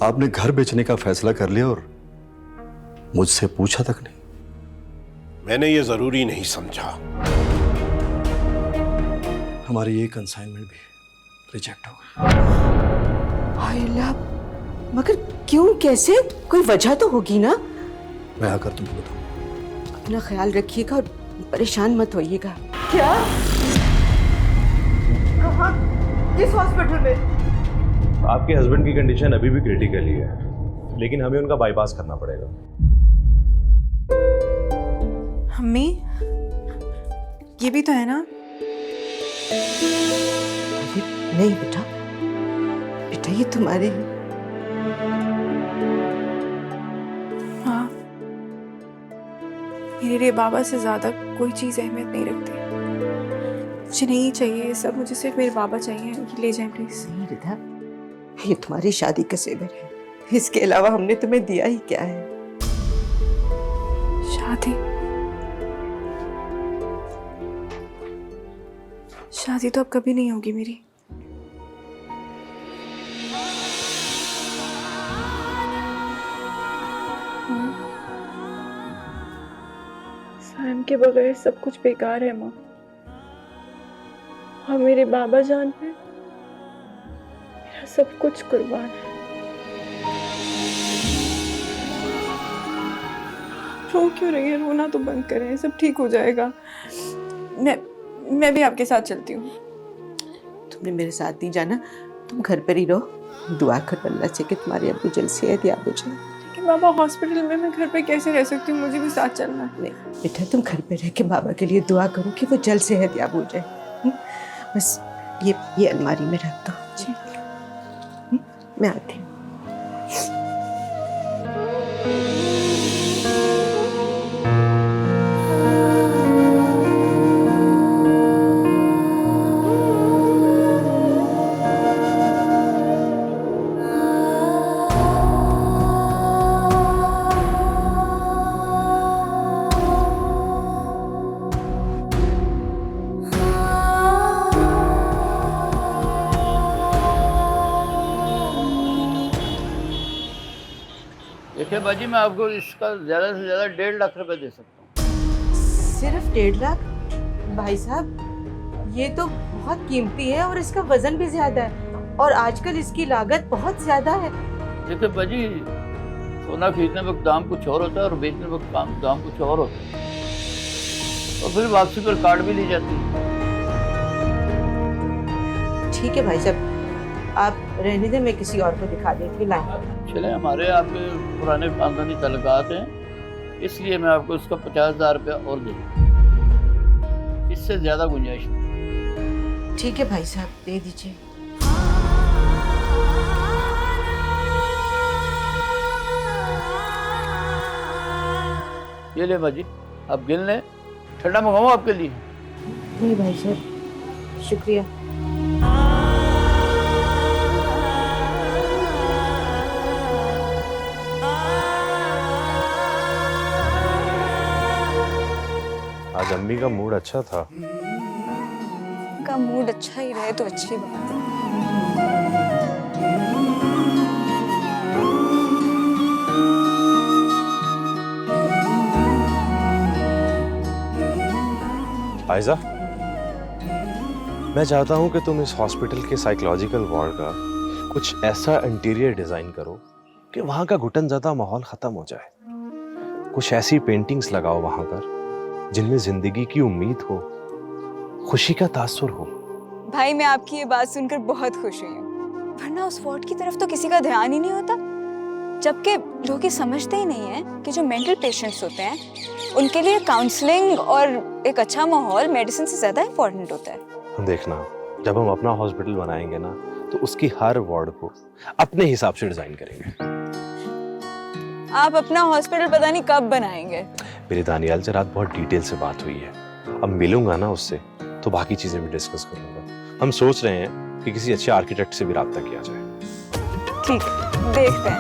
आपने घर बेचने का फैसला कर लिया और मुझसे पूछा तक नहीं। मैंने ये जरूरी नहीं समझा। हमारी एक कंसाइनमेंट भी रिजेक्ट हो गई। हाय अल्लाह, मगर क्यों, कैसे? कोई वजह तो होगी ना। मैं आकर तुमको बताऊं। अपना ख्याल रखिएगा और परेशान मत होइएगा। क्या? कहाँ? किस हॉस्पिटल में? आपके हस्बैंड की कंडीशन अभी भी क्रिटिकल ही है, लेकिन हमें उनका बाईपास करना पड़ेगा। अम्मी, ये भी तो है ना? नहीं बेटा, बेटा ये तुम्हारे हैं। हाँ, मेरे लिए बाबा से ज्यादा कोई चीज अहमियत नहीं रखती। मुझे नहीं चाहिए ये सब, मुझे सिर्फ मेरे बाबा चाहिए। ये ले जाएं प्लीज। नहीं रिधा, ये तुम्हारी शादी का सेवर है, इसके अलावा हमने तुम्हें दिया ही क्या है? शादी? शादी तो अब कभी नहीं होगी मेरी। सैम के बगैर सब कुछ बेकार है माँ, और मेरे बाबा जान पे मेरा सब कुछ कुर्बान है। रो क्यों रही है? रोना तो बंद करें, सब ठीक हो जाएगा। मैं भी आपके साथ चलती हूँ। तुमने मेरे साथ नहीं जाना, तुम घर पर ही रहो। दुआ करो अल्लाह से कि तुम्हारे अब्बू जल्द सेहत याब हो जाए। लेकिन बाबा हॉस्पिटल में, मैं घर पे कैसे रह सकती हूँ? मुझे भी साथ चलना है। नहीं बेटा, तुम घर पे रह के बाबा के लिए दुआ करो कि वो जल्द सेहत याब हो जाए। बस ये अलमारी में रख दो। मैं आती हूँ। देखिए बाजी, मैं आपको इसका ज़्यादा से ज़्यादा 1.5 लाख रुपए दे सकता हूँ। सिर्फ 1.5 लाख? भाई साहब, ये तो बहुत कीमती है और इसका वजन भी ज्यादा है, और आजकल इसकी लागत बहुत ज्यादा है। देखिए बाजी, सोना खरीदने वक्त दाम कुछ और होता है और बेचने वक्त दाम कुछ और होता है, और फिर वापसी पर कार्ड भी ली जाती है। ठीक है भाई साहब, आप रहने दें, मैं किसी और को दिखा देती हूँ। लाइन चले, हमारे आपके पुराने खानदानी तल्लुकात हैं, इसलिए मैं आपको इसका 50,000 रुपया और दे दूँ, इससे ज़्यादा गुंजाइश नहीं। ठीक है भाई साहब, दे दीजिए। ये ले बाजी, आप गिन लें। ठंडा मंगाऊँ आपके लिए? नहीं भाई साहब, शुक्रिया। आज अम्मी का मूड अच्छा था। का मूड अच्छा ही रहे तो अच्छी बात है। आयजा, मैं चाहता हूं कि तुम इस हॉस्पिटल के साइकोलॉजिकल वार्ड का कुछ ऐसा इंटीरियर डिजाइन करो कि वहां का घुटन ज़्यादा माहौल खत्म हो जाए। कुछ ऐसी पेंटिंग्स लगाओ वहां पर जिनमें जिंदगी की उम्मीद हो, खुशी का तासुर हो। भाई, मैं आपकी ये बात सुनकर बहुत खुश हुई हूँ, वरना उस वार्ड की तरफ तो किसी का ध्यान ही नहीं होता। जबकि लोग ये समझते ही नहीं है कि जो मेंटल पेशेंट्स होते हैं उनके लिए काउंसलिंग और एक अच्छा माहौल मेडिसिन से ज्यादा इम्पोर्टेंट होता है। देखना, जब हम अपना हॉस्पिटल बनाएंगे ना, तो उसकी हर वार्ड को अपने हिसाब से डिजाइन करेंगे। आप अपना हॉस्पिटल पता नहीं कब बनाएंगे। मेरी दानियाल से रात बहुत डिटेल से बात हुई है, अब मिलूंगा ना उससे तो बाकी चीजें भी डिस्कस करूंगा। हम सोच रहे हैं कि किसी अच्छे आर्किटेक्ट से भी राब्ता किया जाए। ठीक है, देखते हैं।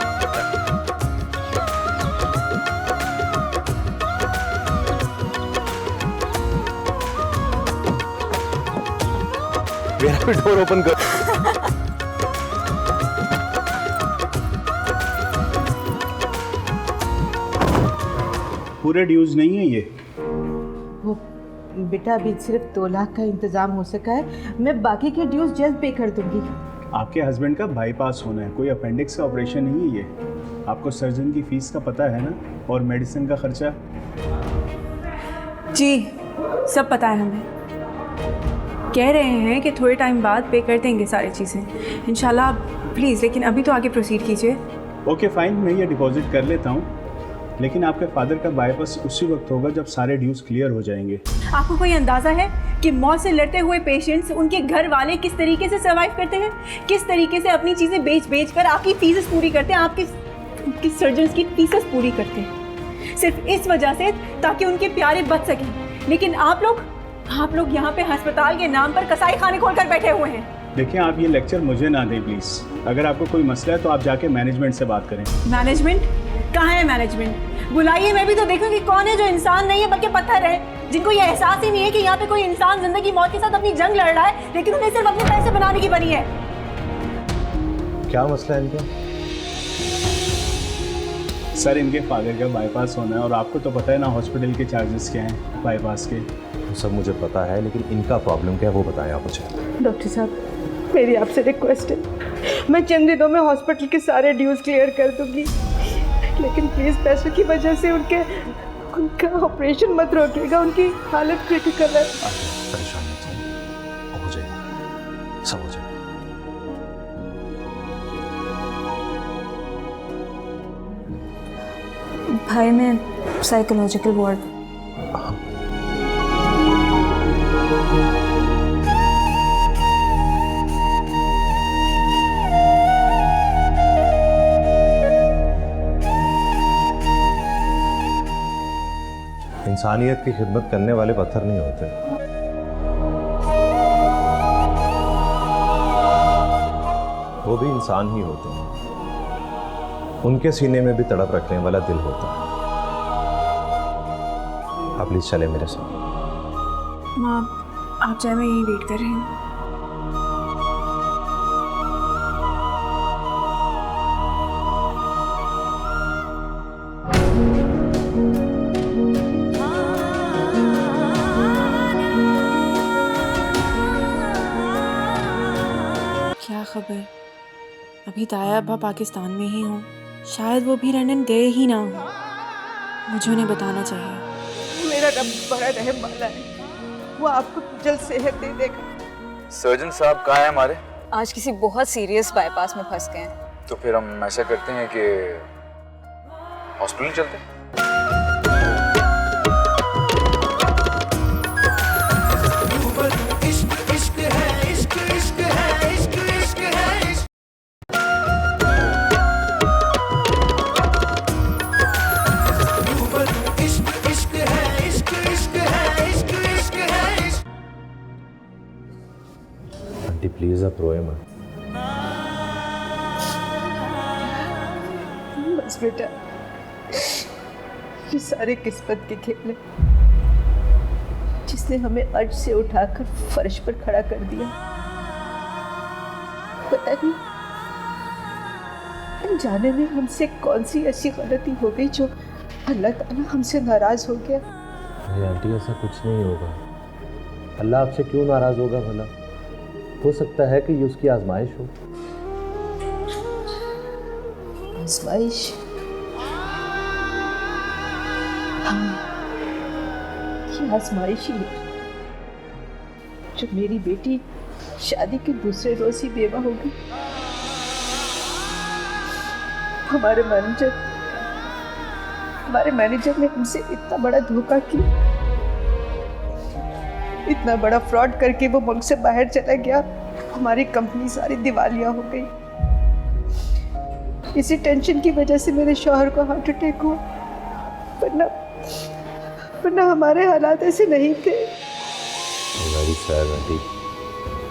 मेरा भी डोर ओपन कर। पूरे ड्यूज नहीं है ये। वो बेटा अभी सिर्फ 2 लाख का इंतजाम हो सका है, मैं बाकी के ड्यूज जल्द पे कर दूंगी। आपके हस्बैंड का बाईपास होना है, कोई अपेंडिक्स का ऑपरेशन नहीं है ये। आपको सर्जन की फीस का पता है ना, और मेडिसिन का खर्चा। जी सब पता है हमें। कह रहे हैं कि थोड़े टाइम बाद पे कर देंगे सारी चीज़ें इंशाल्लाह। प्लीज़ लेकिन अभी तो आगे प्रोसीड कीजिए। ओके फाइन, मैं ये डिपॉजिट कर लेता हूँ, लेकिन आपके फादर का बाईपास उसी वक्त होगा जब सारे ड्यूज क्लियर हो जाएंगे। आपको कोई अंदाज़ा है कि मौत से लड़ते हुए पेशेंट्स, उनके घर वाले किस तरीके से सर्वाइव करते हैं, किस तरीके से अपनी चीज़ें बेच कर आपकी फीसेस पूरी करते हैं, आपकी सर्जन्स की फीसेस पूरी करते हैं, सिर्फ इस वजह से ताकि उनके प्यारे बच सकें। लेकिन आप लोग यहाँ पे अस्पताल के नाम पर कसाई खाने खोलकर बैठे हुए हैं। देखिए, आप ये लेक्चर मुझे ना दें प्लीज़। अगर आपको कोई मसला है तो आप जाके मैनेजमेंट से बात करें। मैनेजमेंट? कहाँ है मैनेजमेंट? बुलाइए, मैं भी तो देखूं कि कौन है जो इंसान नहीं है बल्कि पत्थर है, जिनको ये एहसास ही नहीं है कि यहाँ पे कोई इंसान जिंदगी मौत के साथ अपनी जंग लड़ रहा है, लेकिन उन्हें सिर्फ अपने पैसे बनाने की बनी है। क्या मसला है इनका? सर, इनके फादर का बाईपास होना है और आपको तो पता है ना हॉस्पिटल के चार्जेस क्या हैं बाईपास के। सब मुझे पता है, लेकिन इनका प्रॉब्लम क्या है वो बताएं आप मुझे। डॉक्टर साहब, मेरी आपसे रिक्वेस्ट है, मैं चंद दिनों में हॉस्पिटल के सारे ड्यूज क्लियर कर दूंगी, लेकिन प्लीज़ पैसों की वजह से उनका ऑपरेशन मत रोकिएगा। उनकी हालत क्रिटिकल है। परेशान मत होइए, हो जाएगा, सब हो जाएगा। भाई मैं साइकोलॉजिकल वार्ड। इंसानियत की खिदमत करने वाले पत्थर नहीं होते, वो भी इंसान ही होते हैं। उनके सीने में भी तड़प रखने वाला दिल होता है। आप प्लीज चले मेरे साथ। माँ आप चाहे, मैं यहीं वेट कर रही हूँ। क्या खबर? अभी ताया अब्बा पाकिस्तान में ही हों, शायद वो भी लंदन गए ही ना हो। मुझे उन्हें बताना चाहिए। मेरा रब बड़ा रहम वाला है, वो आपको जल्द सेहत दे देगा। सर्जन साहब कहाँ है हमारे? आज किसी बहुत सीरियस बाईपास में फंस गए हैं। तो फिर हम ऐसा करते हैं कि हॉस्पिटल चलते हैं। आंटी प्लीज आप रोए मत। बस बेटा, ये सारे किस्मत के खेल हैं, जिसने हमें अर्ज से उठाकर फर्श पर खड़ा कर दिया। पता नहीं अनजाने में हमसे कौन सी ऐसी गलती हो गई जो अल्लाह ताला हमसे नाराज हो गया। अरे आंटी ऐसा कुछ नहीं होगा। अल्लाह आपसे क्यों नाराज होगा भला? हो सकता है कि ये उसकी आजमाइश हो। आजमाइश? हाँ, ये आजमाइश ही है। जब मेरी बेटी शादी के दूसरे रोज ही बेवा हो गई, हमारे मैनेजर ने हमसे इतना बड़ा धोखा किया, इतना बड़ा फ्रॉड करके वो मुल्क से बाहर चला गया। हमारी कंपनी सारी दिवालिया हो गई। इसी टेंशन की वजह से मेरे शौहर को हार्ट अटैक हुआ, वरना हमारे हालात ऐसे नहीं थे। मेरी सैड आंटी,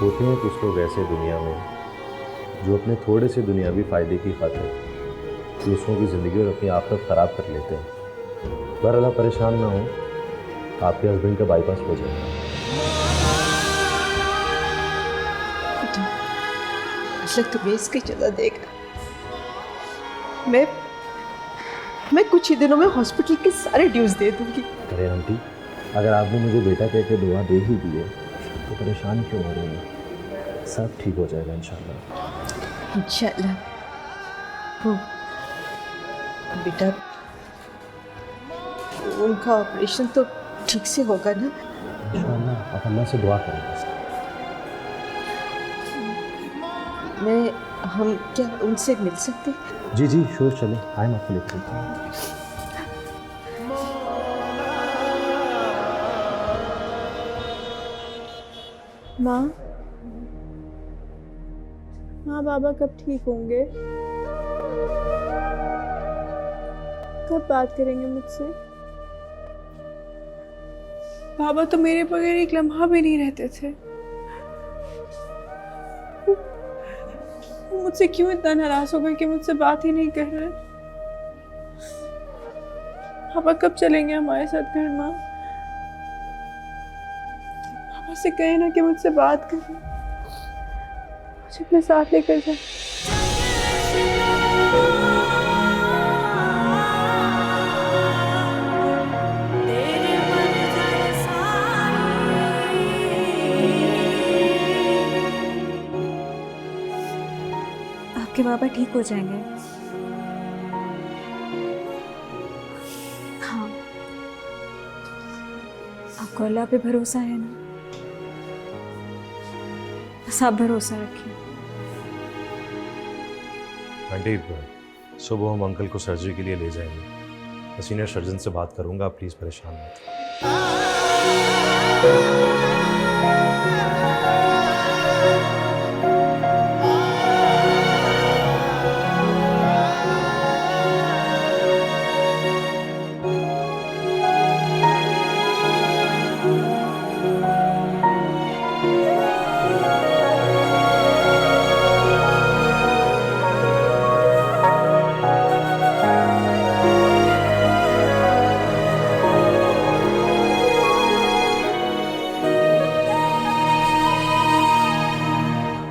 होते हैं कुछ लोग ऐसे दुनिया में जो अपने थोड़े से दुनियावी फायदे की खातिर दूसरों की ज़िंदगी और अपनी आफत ख़राब कर लेते हैं। पर अल्लाह परेशान ना हो, आपके हस्बैंड का बाईपास हो जाएगा। तो इसकी जगह देगा। मैं मैं कुछ ही दिनों में हॉस्पिटल के सारे ड्यूज दे दूंगी। अरे आंटी, अगर आपने मुझे बेटा कह के दुआ दे ही दी है तो परेशान क्यों हो रही हैं? सब ठीक हो जाएगा इंशाल्लाह। इंशाल्लाह। वो बेटा, उनका ऑपरेशन तो ठीक से होगा ना? इंशाल्लाह, आप अल्लाह से दुआ करें। हम क्या उनसे मिल सकते? जी जी शोर चले, आए मैं आपको लेकर चलता हूं। माँ, हाँ बाबा कब ठीक होंगे? कब बात करेंगे मुझसे? बाबा तो मेरे बगैर एक लम्हा भी नहीं रहते थे। वो मुझसे क्यों इतना नाराज हो गए कि मुझसे बात ही नहीं कर रहे? पापा कब चलेंगे हमारे साथ घर? माँ, पापा से कहे ना कि मुझसे बात करें, मुझे अपने साथ लेकर जाए। आपके बाबा ठीक हो जाएंगे। हाँ, आपको अल्लाह पे भरोसा है ना? बस आप भरोसा रखिए। आंटी, सुबह हम अंकल को सर्जरी के लिए ले जाएंगे। मैं सीनियर सर्जन से बात करूंगा, प्लीज़ परेशान मत।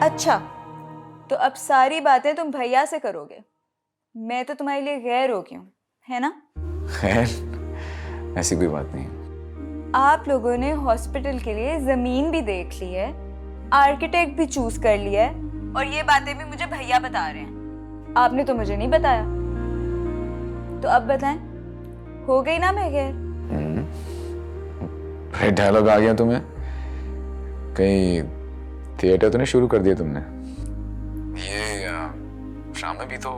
अच्छा, तो अब सारी बातें तुम भैया से करोगे। मैं तो तुम्हारे लिए गैर हो गई हूँ, है ना? खैर, ऐसी कोई बात नहीं। आप लोगों ने हॉस्पिटल के लिए जमीन भी देख ली है, आर्किटेक्ट भी चूज कर लिया है, और ये बातें भी मुझे भैया बता रहे हैं। आपने तो मुझे नहीं बताया। तो अब बताएं, हो गई ना मैं गैर? भाई डायलॉग आ गया तुम्हें? कहीं थिएटर तो नहीं शुरू कर दिया तुमने? ये शाम में भी तो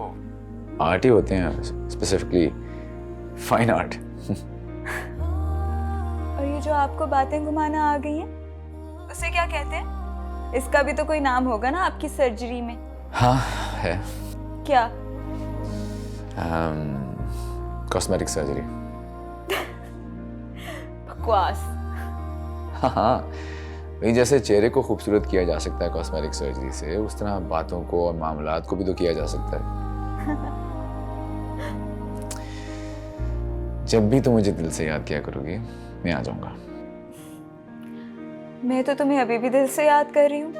आर्ट ही होते हैं, स्पेसिफिकली फाइन आर्ट। और ये जो आपको बातें घुमाना आ गई हैं, उसे क्या कहते हैं? इसका भी तो कोई नाम होगा ना आपकी सर्जरी में? हाँ है। क्या? Cosmetic surgery. बकवास। हाँ हाँ, वही जैसे चेहरे को खूबसूरत किया जा सकता है कॉस्मेटिक सर्जरी से, उस तरह बातों को और मामलात को भी तो किया जा सकता है। जब भी तुम मुझे दिल से याद किया करोगी, मैं आ जाऊंगा। मैं तो तुम्हें अभी भी दिल से याद कर रही हूँ।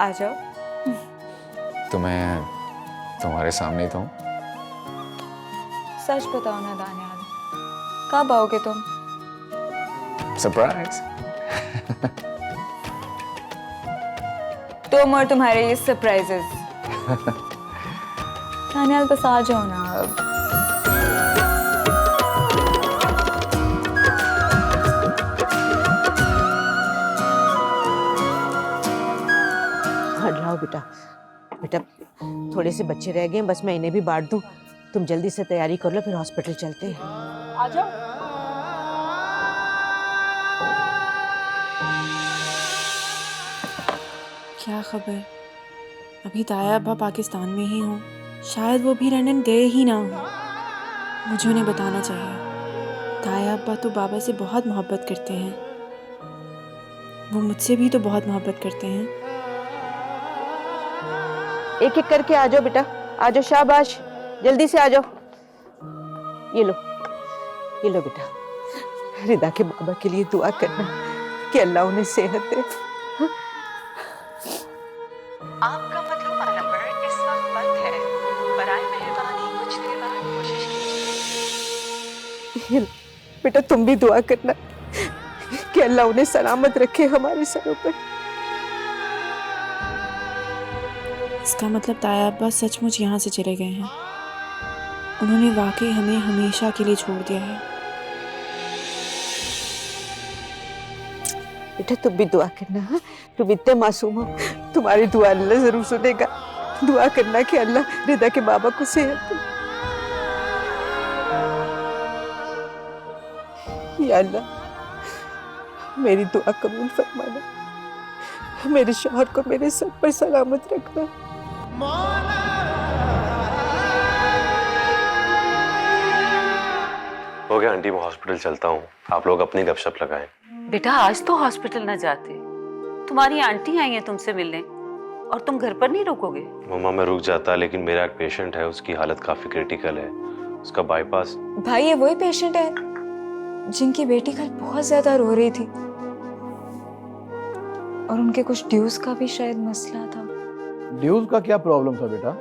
आ जाओ। तो मैं तुम्हारे सामने ही तो हूँ। सच बताओ ना दानियाल, कब आओगे तुम? सरप्राइज। तुम और तुम्हारे ये सरप्राइजेस। दानियाल बस आ जाओ ना अब। हाँ लाओ बेटा, बेटा थोड़े से बच्चे रह गए हैं, बस मैं इन्हें भी बांट दूं। तुम जल्दी से तैयारी कर लो, फिर हॉस्पिटल चलते हैं। आ जाओ। क्या खबर? अभी ताया अब्बा पाकिस्तान में ही हों, शायद वो भी लंदन गए ही ना हो। मुझे उन्हें बताना चाहिए। ताया अब्बा तो बाबा से बहुत मोहब्बत करते हैं, वो मुझसे भी तो बहुत मोहब्बत करते हैं। एक एक करके आ जाओ बेटा, आ जाओ, शाबाश, जल्दी से आ जाओ। ये लो बेटा, रिदा के बाबा के लिए दुआ करना कि अल्लाह उन्हें सेहत दे। आपका मतलब नंबर इस वक्त बंद है, बराए मेहरबानी कुछ देर बाद कोशिश कीजिए। ये बेटा तुम भी दुआ करना कि अल्लाह उन्हें सलामत रखे हमारे सरों पर। इसका मतलब ताया अब्बा सचमुच यहाँ से चले गए हैं। उन्होंने वाकई हमें हमेशा के लिए छोड़ दिया है। बेटा तुम भी दुआ करना, हाँ? तुम इतने मासूम हो, तुम्हारी दुआ अल्लाह जरूर सुनेगा। दुआ करना कि अल्लाह रिदा के बाबा को सेहत दे। या अल्लाह मेरी दुआ कबूल फरमाना, मेरे शौहर को मेरे सर पर सलामत रखना। हो गया आंटी, मैं हॉस्पिटल चलता हूँ, आप लोग अपनी गपशप लगाएं। बेटा आज तो हॉस्पिटल ना जाते, तुम्हारी आंटी आई है तुमसे मिलने और तुम घर पर नहीं रुकोगे? मम्मा मैं रुक जाता, लेकिन मेरा एक पेशेंट है, उसकी हालत काफी क्रिटिकल है, उसका बाईपास। भाई ये वही पेशेंट है जिनकी बेटी कल बहुत ज्यादा रो रही थी और उनके कुछ ड्यूज का भी शायद मसला था। ड्यूज का क्या प्रॉब्लम था बेटा?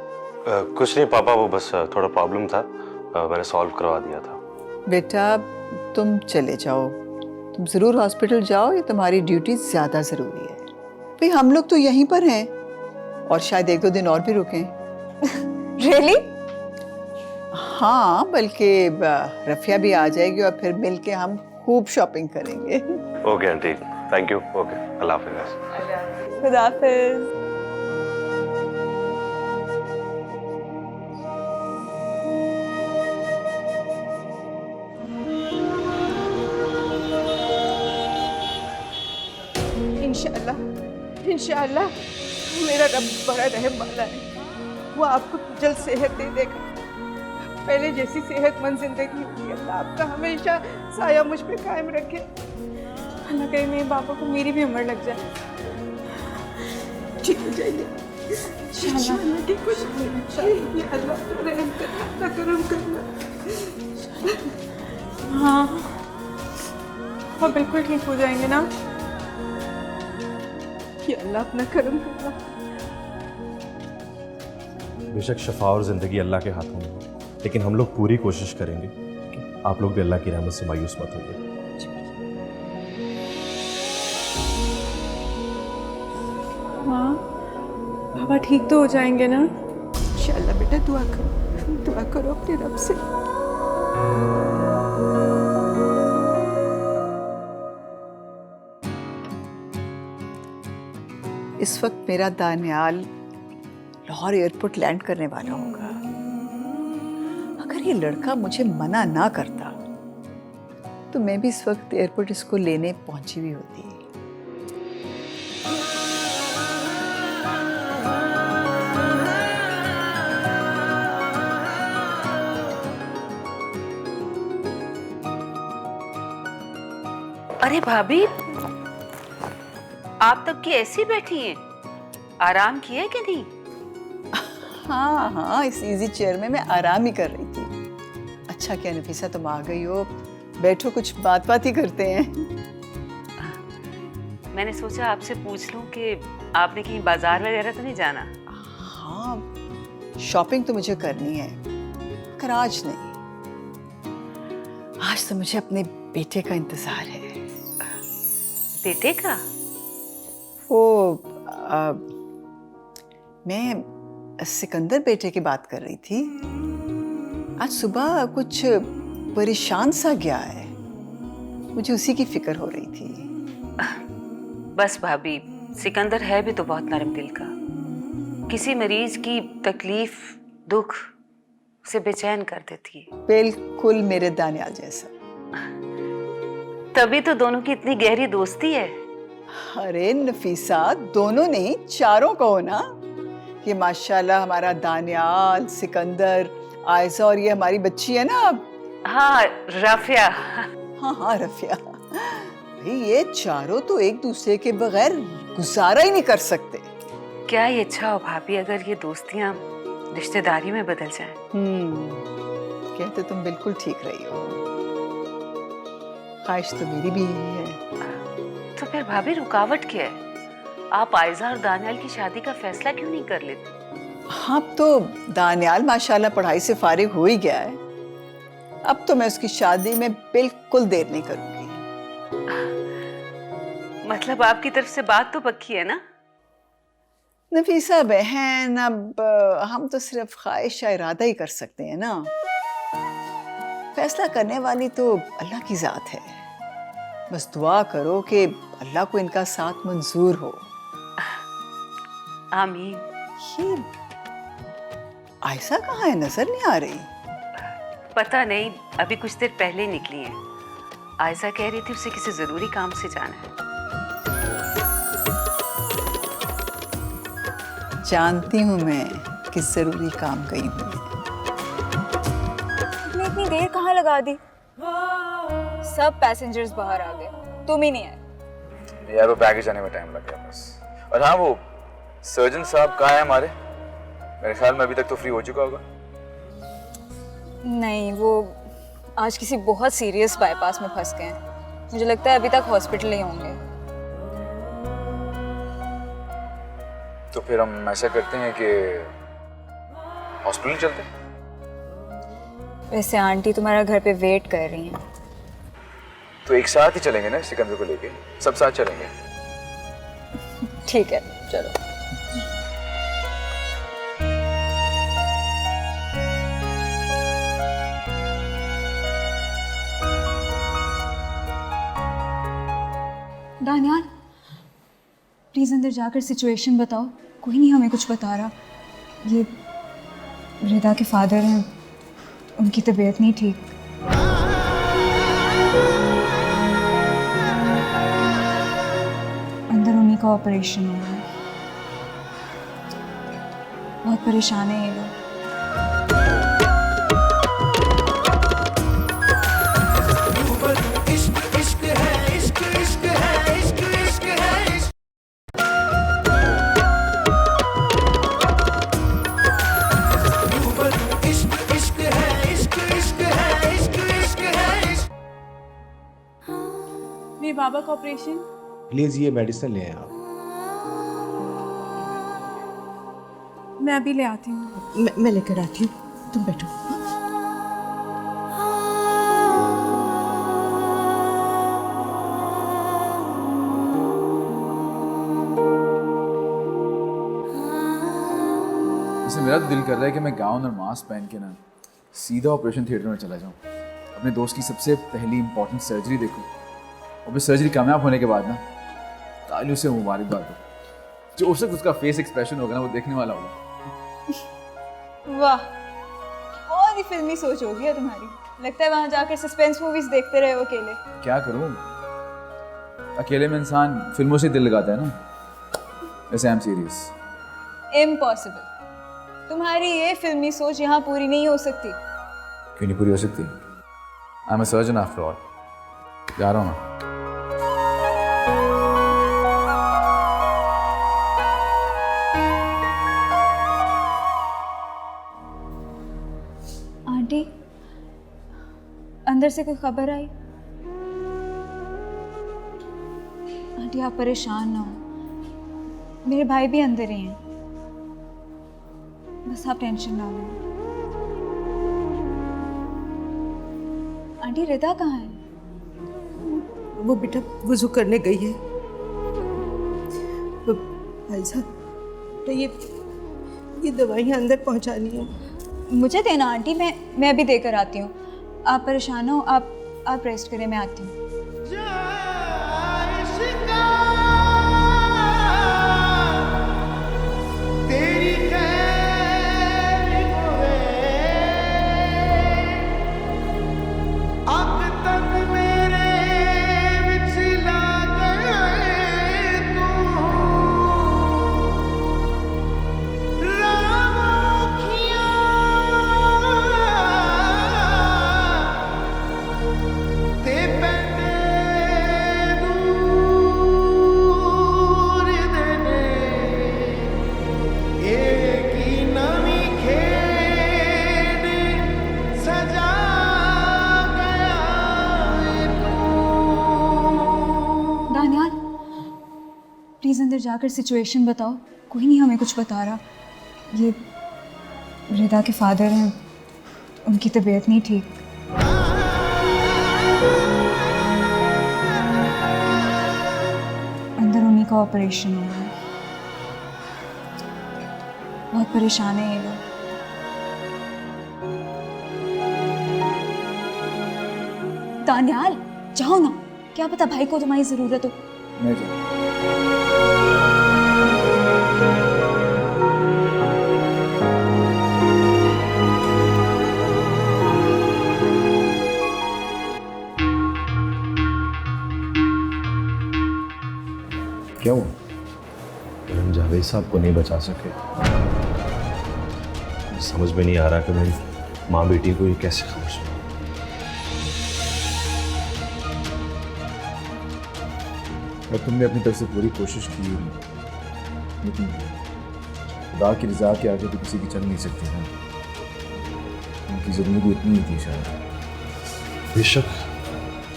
कुछ नहीं पापा, वो बस थोड़ा प्रॉब्लम था, मैंने सॉल्व करवा दिया था। बेटा तुम चले जाओ, तुम जरूर हॉस्पिटल जाओ, ये तुम्हारी ड्यूटी ज्यादा जरूरी है। भाई हम लोग तो यहीं पर हैं और शायद 1-2 दिन और भी रुकें। रियली? हाँ, बल्कि रफिया भी आ जाएगी और फिर मिलके हम खूब शॉपिंग करेंगे। Okay aunty, thank you. Okay, अल्लाह हाफिज़। खुदा हाफिज़। इंशाअल्लाह इंशाअल्लाह मेरा रब बड़ा रहम वाला है, वो आपको जल्द सेहत दे देगा, पहले जैसी सेहतमंद जिंदगी होगी। अल्लाह आपका हमेशा साया मुझ पे कायम रखे। अल्लाह कहीं मेरे पापा को मेरी भी उम्र लग जाए। ठीक हो जाइए इंशाअल्लाह, ठीक हो जाइए। ये अल्लाह का रहम करना, अल्लाह करम करना। हाँ पापा बिल्कुल ठीक हो जाएंगे ना? कि अल्लाह अपना करम करना। बेशक शफा और ज़िंदगी अल्लाह के हाथों में है, लेकिन हम लोग पूरी कोशिश करेंगे कि आप लोग भी अल्लाह की रहमत से मायूस मत होइए। हाँ पापा ठीक तो हो जाएंगे ना? इंशाअल्लाह बेटा, दुआ करो अपने रब से। इस वक्त मेरा दानियाल लाहौर एयरपोर्ट लैंड करने वाला होगा। अगर ये लड़का मुझे मना ना करता तो मैं भी इस वक्त एयरपोर्ट इसको लेने पहुंची हुई होती। अरे भाभी, आप तब की ऐसी बैठी हैं, आराम किया कि नहीं? हाँ हाँ, इस इजी चेयर में मैं आराम ही कर रही थी। अच्छा क्या नफीसा, तुम आ गई हो, बैठो कुछ बात ही करते हैं। मैंने सोचा आपसे पूछ लूं कि आपने कहीं बाजार वगैरह तो नहीं जाना? हाँ, शॉपिंग तो मुझे करनी है, मगर आज नहीं। आज तो मुझे अपने बेटे का इंतजार है। बेटे का? मैं सिकंदर बेटे की बात कर रही थी। आज सुबह कुछ परेशान सा गया है, मुझे उसी की फिक्र हो रही थी। बस भाभी, सिकंदर है भी तो बहुत नरम दिल का, किसी मरीज की तकलीफ दुख उसे बेचैन कर देती है। बिल्कुल मेरे दानियाल जैसा। तभी तो दोनों की इतनी गहरी दोस्ती है। अरे नफीसा, दोनों नहीं, चारों कहो ना। ये माशाल्लाह हमारा दानियाल, सिकंदर, आयशा और ये हमारी बच्ची है ना। हाँ रफिया। हाँ रफिया। भाई ये चारों तो एक दूसरे के बगैर गुजारा ही नहीं कर सकते। क्या ये अच्छा हो भाभी अगर ये दोस्तियां रिश्तेदारी में बदल जाएं? कहते तुम बिल्कुल ठीक रही हो, ख्वाहिश तो मेरी भी यही है। तो फिर भाभी रुकावट क्या है? आप आयशा और दानियाल की शादी का फैसला क्यों नहीं कर लेते? हाँ, तो दानियाल माशाल्लाह पढ़ाई से फारिग हो ही गया है। अब तो मैं उसकी शादी में बिल्कुल देर नहीं करूंगी। मतलब आपकी तरफ से बात तो पक्की है ना? नफीसा बहन, अब हम तो सिर्फ ख्वाहिश या इरादा ही कर सकते हैं ना। फैसला करने वाली तो अल्लाह की जात है। बस दुआ करो कि अल्लाह को इनका साथ मंजूर हो। आमीन। ये आयशा कहाँ है, नजर नहीं आ रही। पता नहीं, अभी कुछ देर पहले ही निकली है। आयशा कह रही थी उसे किसी जरूरी काम से जाना है। जानती हूँ मैं किस जरूरी काम गई हूँ। तुमने इतनी देर कहाँ लगा दी? सब पैसेंजर्स बाहर आ गए, तुम ही नहीं आए। यार वो बैगेज आने में टाइम लग गया बस। और हाँ, वो सर्जन साहब कहाँ है हमारे? मेरे ख्याल में अभी तक तो फ्री हो चुका होगा। नहीं, वो आज किसी बहुत सीरियस बाईपास में फंस गए हैं। मुझे लगता है अभी तक हॉस्पिटल ही होंगे। तो फिर हम ऐसा करते हैं कि हॉस्पिटल चलते हैं। वैसे आंटी तुम्हारा घर पे वेट कर रही हैं। तो एक साथ ही चलेंगे ना, सिकंदर को लेके सब साथ चलेंगे। ठीक है, चलो। दानियाल, प्लीज अंदर जाकर सिचुएशन बताओ। कोई नहीं हमें कुछ बता रहा। ये रिदा के फादर हैं, उनकी तबीयत नहीं ठीक। अंदर उन्हीं का ऑपरेशन हुआ है। बहुत परेशान है ये लोग। मेरे बाबा का ऑपरेशन। प्लीज ये मेडिसिन ले आप। मैं अभी ले आती हूँ। मैं लेकर आती हूँ, तुम बैठो। वैसे मेरा तो दिल कर रहा है कि मैं गाउन और मास्क पहन के ना सीधा ऑपरेशन थिएटर में चला जाऊँ, अपने दोस्त की सबसे पहली इंपॉर्टेंट सर्जरी देखूँ, और फिर सर्जरी कामयाब होने के बाद ना तालियों से मुबारकबाद दो। जो उस वक्त उसका फेस एक्सप्रेशन होगा ना, वो देखने वाला होगा। वाह, बहुत ही फिल्मी सोच होगी है तुम्हारी। लगता है वहां जाकर सस्पेंस मूवीज देखते रहे हो अकेले। क्या करूँ, अकेले में इंसान फिल्मों से दिल लगाता है ना। वैसे आई एम सीरियस। इम्पॉसिबल। तुम्हारी ये फिल्मी सोच यहाँ पूरी नहीं हो सकती। क्यों नहीं पूरी हो सकती? I am a surgeon after all. जा रहा हूँ मैं। आंटी, अंदर से कोई खबर आई? आंटी आप परेशान ना हो, मेरे भाई भी अंदर ही हैं। बस आप टेंशन ना लो। आंटी, रिदा कहाँ है? वो बेटा वुजू करने गई है। ऐसा तो ये दवाइयाँ अंदर पहुँचानी है। मुझे देना आंटी, मैं अभी देकर आती हूँ। आप परेशान हो, आप रेस्ट करें, मैं आती हूँ। प्लीज़ अंदर जाकर सिचुएशन बताओ। कोई नहीं हमें कुछ बता रहा। ये रिदा के फादर हैं, उनकी तबीयत नहीं ठीक। का ऑपरेशन हुआ है। बहुत परेशान है ये लोग। दानियाल जाओ ना, क्या पता भाई को तुम्हारी जरूरत हो। मैं जाऊँ। क्या हुआ? हम जावेद साहब को नहीं बचा सके। समझ में नहीं आ रहा कि मेरी माँ बेटी को ये कैसे खबर सुना। और तुमने अपनी तरफ से पूरी कोशिश की है, लेकिन खुदा की रजा के आगे तो किसी की चल नहीं सकती ना। उनकी ज़िंदगी इतनी ही थी शायद। बेशक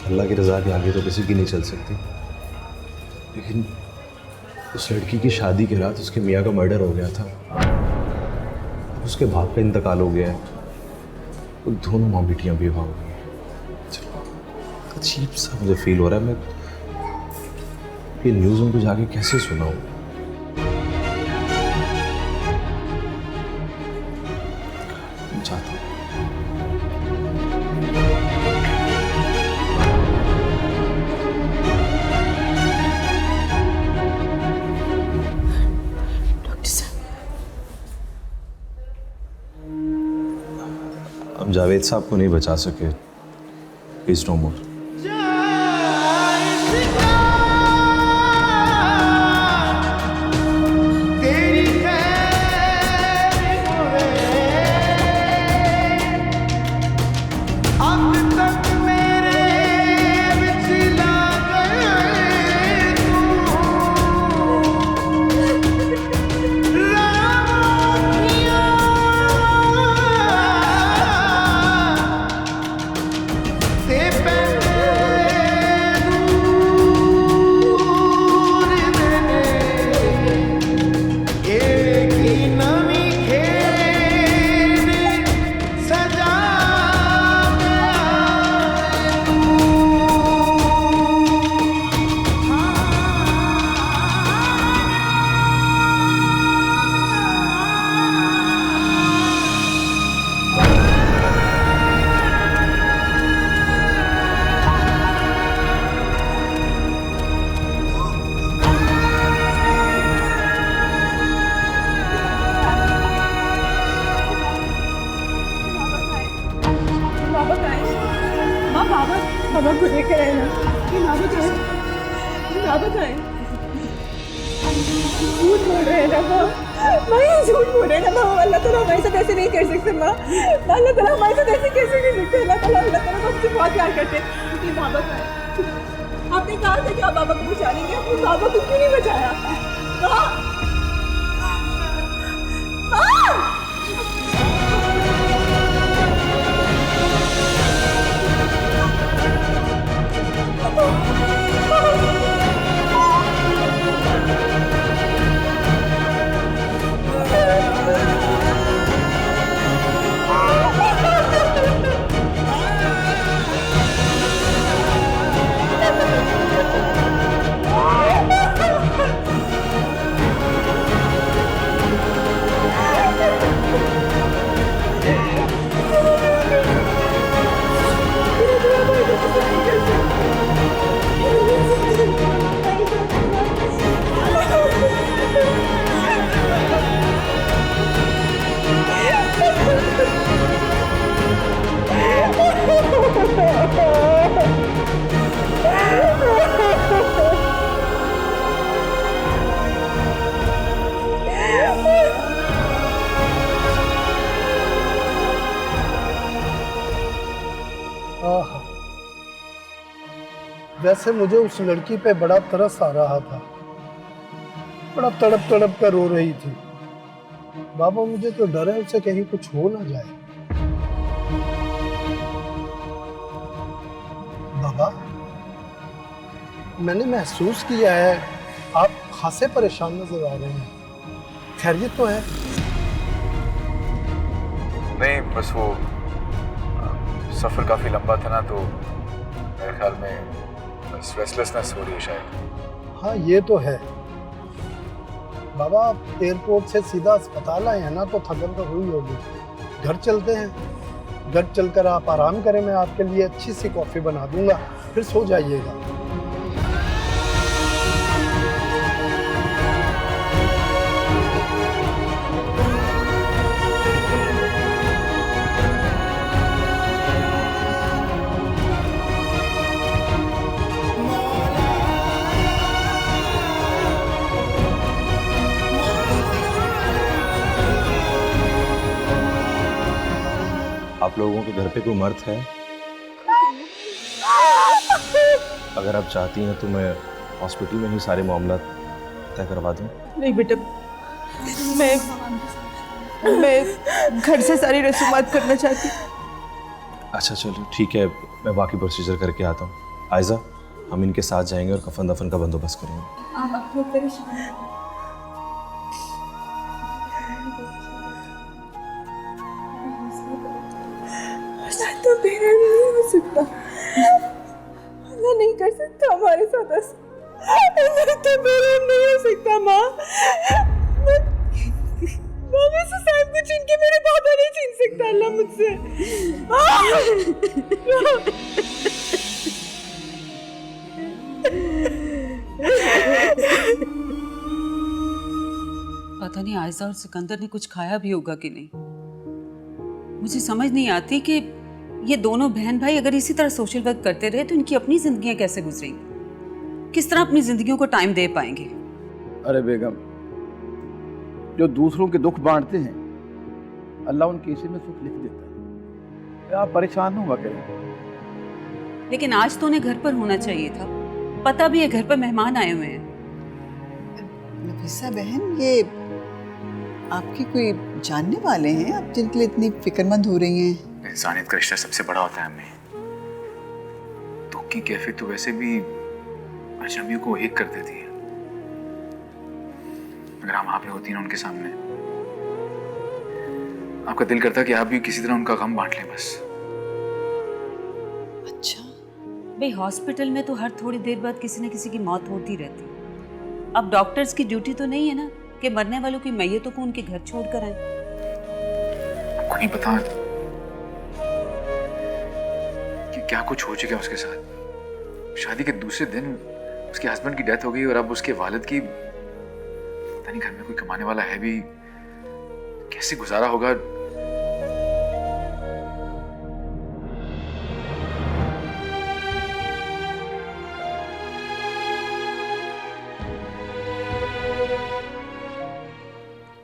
अल्लाह की रजा के आगे तो किसी की नहीं चल सकती, लेकिन उस लड़की की शादी के रात उसके मियाँ का मर्डर हो गया था, उसके बाप का इंतकाल हो गया है, वो दोनों माँ बेटियाँ बेवा हो गई हैं। अजीब सा मुझे फील हो रहा है, मैं ये न्यूज़ उनको जाके कैसे सुनाऊँ। चाहता हूँ हम जावेद साहब को नहीं बचा सके। प्लीज नो मोर। बाबा को लेकर आए ना, ना बताए, ना बताए। झूठ बोल रहे हैं ना माँ, माँ ये झूठ बोल रहे हैं ना माँ। अल्लाह ताला हमारे साथ ऐसे नहीं कर सकते माँ। अल्लाह ताला हमारे साथ ऐसे कैसे कर सकते? अल्लाह ताला हमसे बहुत प्यार करते हैं। ये बाबा का है। आपने कहा था कि आप बाबा को बचा लेंगे, आपने बाबा को क्यों नहीं बचाया? माँ, माँ। वैसे मुझे उस लड़की पे बड़ा तरस आ रहा था, बड़ा तड़प तड़प कर रो रही थी। बाबा मुझे तो डर है उसे कहीं कुछ हो ना जाए। बाबा, मैंने महसूस किया है आप खासे परेशान नजर आ रहे हैं। खैरियत तो है? नहीं, बस वो सफ़र काफ़ी लंबा था ना, तो मेरे ख्याल में रेस्टलेसनेस हो रही है शायद। हाँ ये तो है। बाबा एयरपोर्ट से सीधा अस्पताल आए हैं ना, तो थकन तो हुई होगी। घर चलते हैं, घर चलकर आप आराम करें, मैं आपके लिए अच्छी सी कॉफ़ी बना दूंगा, फिर सो जाइएगा। आप लोगों के घर पे कोई मर्द है? अगर आप चाहती हैं तो मैं हॉस्पिटल में ही सारे मामला तय करवा दूं। नहीं बेटा, मैं घर से सारी रसूमात करना चाहती। अच्छा चलो ठीक है, मैं बाकी प्रोसीजर करके आता हूँ। आयजा, हम इनके साथ जाएंगे और कफन दफन का बंदोबस्त करेंगे। आप अपने परेशान तो बेरा नहीं हो सकता, अल्लाह नहीं कर सकता हमारे साथ ऐसा, तो बेरा नहीं हो सकता। माँ मैं सब कुछ छीन के मेरे पापा नहीं छीन सकता अल्लाह मुझसे। पता नहीं आयजा और सिकंदर ने कुछ खाया भी होगा कि नहीं। मुझे समझ नहीं आती कि ये दोनों बहन भाई अगर इसी तरह सोशल वर्क करते रहे तो इनकी अपनी जिंदगियां कैसे गुजरेंगी, किस तरह अपनी जिंदगियों को टाइम दे पाएंगे। अरे बेगम, जो दूसरों के दुख बांटते हैं अल्लाह उनके हिस्से में सुख लिख देता है। आप परेशान हुआ करें। लेकिन आज तो उन्हें घर पर होना चाहिए था, पता भी है घर पर मेहमान आए हुए हैं। नफीसा बहन, ये आपकी कोई जानने वाले हैं आप जिनके लिए इतनी फिक्रमंद हो रही हैं? इंसानियत का रिश्ता सबसे बड़ा होता है अम्मी। दुख की कैफियत तो वैसे भी अजनबियों को एक कर देती है। अगर हम वहां पे होती ना उनके सामने, आपका दिल करता कि आप भी किसी तरह उनका गम बांट लें बस। अच्छा भाई, हॉस्पिटल में तो हर थोड़ी देर बाद किसी न किसी की मौत होती रहती है। अब डॉक्टर्स की ड्यूटी तो नहीं है ना कि मरने वालों की मैयतों को उनके घर छोड़कर आए। आपको नहीं पता कि क्या कुछ हो चुका है उसके साथ। शादी के दूसरे दिन उसके हस्बैंड की डेथ हो गई और अब उसके वालिद की, पता नहीं घर में कोई कमाने वाला है भी, कैसे गुजारा होगा।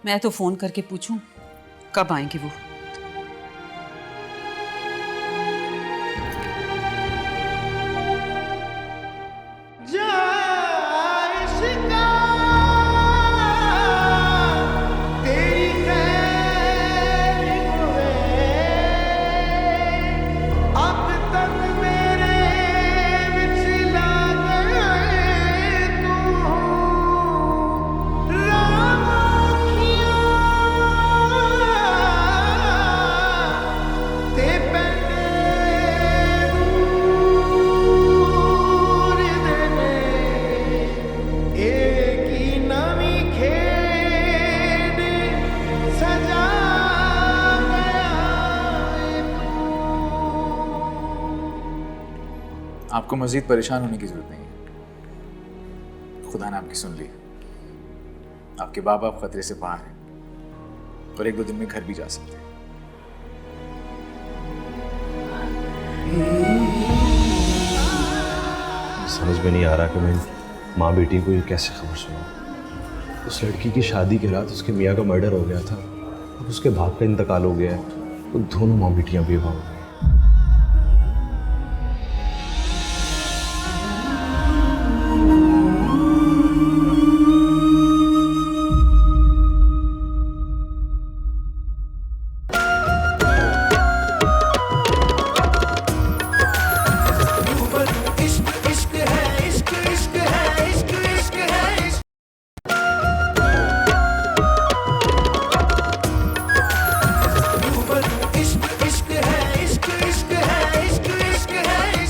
मैं तो फोन करके पूछूं कब आएंगे वो। आपको मजीद परेशान होने की जरूरत नहीं है। खुदा ने आपकी सुन ली। आपके बाप आप खतरे से बाहर हैं और 1-2 दिन में घर भी जा सकते हैं। समझ में नहीं आ रहा कि मैं माँ बेटी को ये कैसे खबर सुनाऊं। उस लड़की की शादी के रात उसके मियाँ का मर्डर हो गया था, अब उसके बाप का इंतकाल हो गया है, तो दोनों माँ बेटियाँ बेवा हो गई।